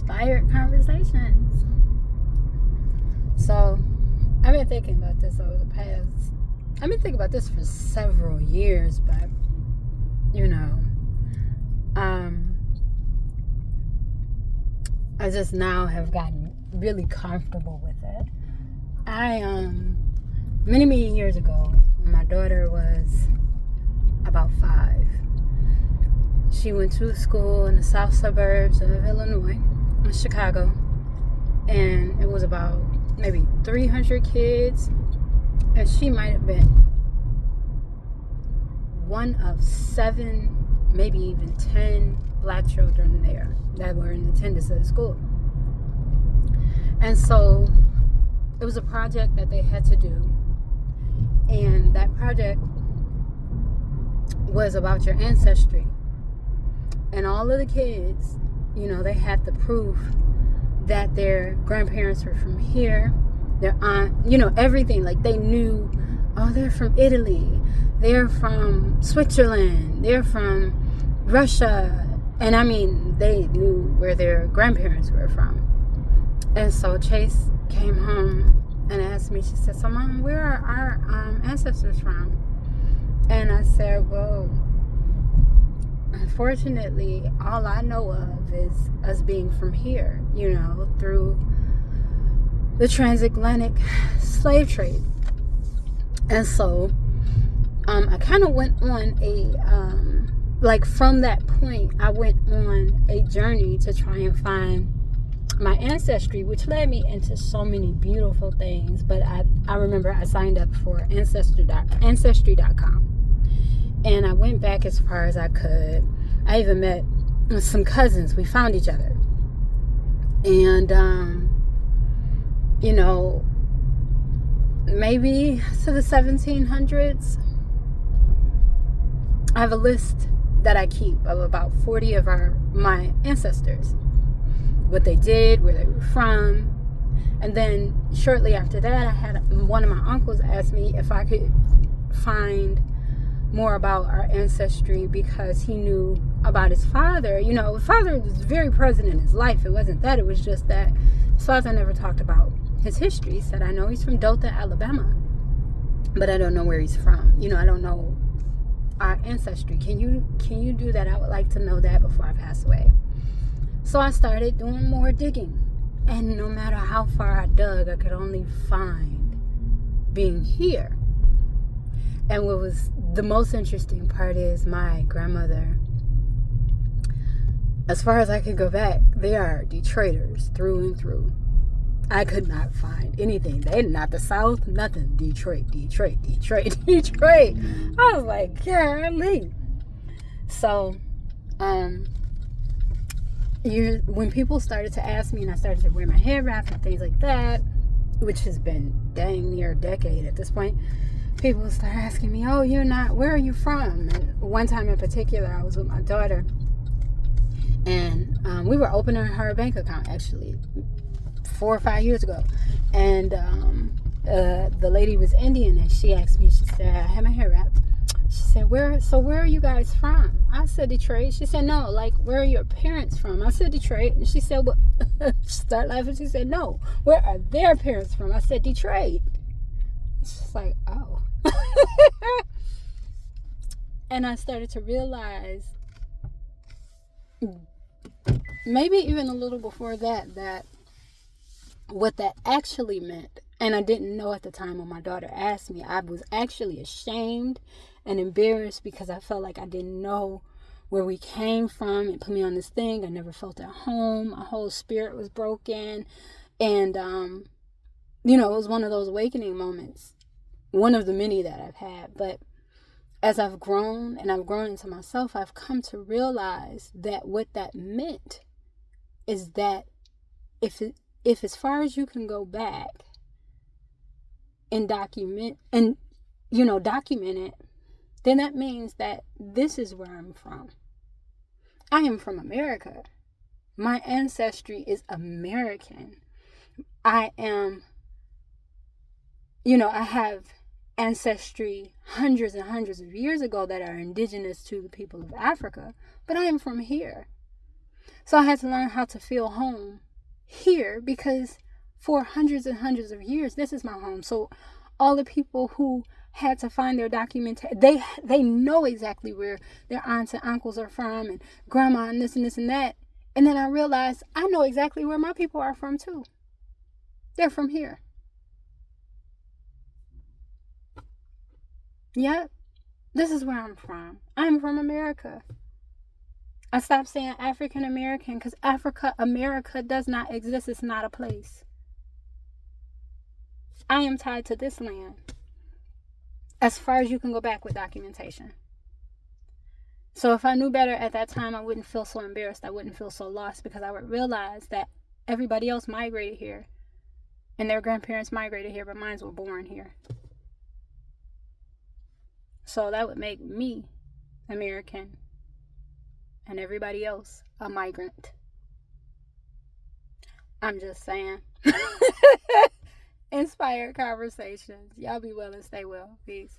inspired conversations. So I've been thinking about this over the past, I've been thinking about this for several years, but I just now have gotten really comfortable with it. Many years ago, when my daughter was about 5, she went to school in the south suburbs of Illinois, in Chicago, and it was about maybe 300 kids, and she might have been one of 7, maybe even 10 black children there that were in attendance at the school. And so it was a project that they had to do, and that project was about your ancestry. And all of the kids, they had the proof that their grandparents were from here, their aunt, everything. Like, they knew, oh, they're from Italy, they're from Switzerland, they're from Russia. And I mean, they knew where their grandparents were from. And so Chase came home and asked me, she said, so Mom, where are our ancestors from? And I said, well, unfortunately, all I know of is us being from here, through the transatlantic slave trade. And so I kind of went on from that point, I went on a journey to try and find my ancestry, which led me into so many beautiful things. But I remember I signed up for Ancestry.com. And I went back as far as I could. I even met some cousins. We found each other. And, maybe to the 1700s. I have a list that I keep of about 40 of my ancestors. What they did, where they were from. And then shortly after that, I had one of my uncles ask me if I could find more about our ancestry, because he knew about his father. His father was very present in his life. It wasn't that. It was just that his father never talked about his history. He said, I know he's from Dothan, Alabama, but I don't know where he's from. I don't know our ancestry. Can you do that? I would like to know that before I pass away. So I started doing more digging. And no matter how far I dug, I could only find being here. And what was the most interesting part is my grandmother, as far as I could go back, they are Detroiters through and through. I could not find anything. They not the South, nothing. Detroit. I was like, golly. So, when people started to ask me, and I started to wear my hair wrap and things like that, which has been dang near a decade at this point, people start asking me, oh, where are you from? And one time in particular, I was with my daughter, and we were opening her bank account, actually, 4 or 5 years ago. And the lady was Indian, and she asked me, she said, I had my hair wrapped. She said, where are you guys from? I said, Detroit. She said, no, where are your parents from? I said, Detroit. And she said, what? She started laughing. She said, no, where are their parents from? I said, Detroit. She's like, oh. And I started to realize, maybe even a little before that what that actually meant. And I didn't know at the time when my daughter asked me. I was actually ashamed and embarrassed because I felt like I didn't know where we came from. It put me on this thing. I never felt at home. My whole spirit was broken. And, it was one of those awakening moments. One of the many that I've had. But as I've grown and I've grown into myself, I've come to realize that what that meant is that if as far as you can go back and document it, then that means that this is where I'm from. I am from America. My ancestry is American. I am, I have ancestry hundreds and hundreds of years ago that are indigenous to the people of Africa, but I am from here. So I had to learn how to feel home here, because for hundreds and hundreds of years, this is my home. So all the people who had to find their documentation, they know exactly where their aunts and uncles are from, and grandma, and this and this and that. And then I realized I know exactly where my people are from too. They're from here. Yep. This is where I'm from. I'm from America. I stopped saying African American because America does not exist. It's not a place. I am tied to this land as far as you can go back with documentation. So if I knew better at that time, I wouldn't feel so embarrassed. I wouldn't feel so lost, because I would realize that everybody else migrated here and their grandparents migrated here, but mine were born here. So that would make me American and everybody else a migrant. I'm just saying. Inspired conversations. Y'all be well and stay well. Peace.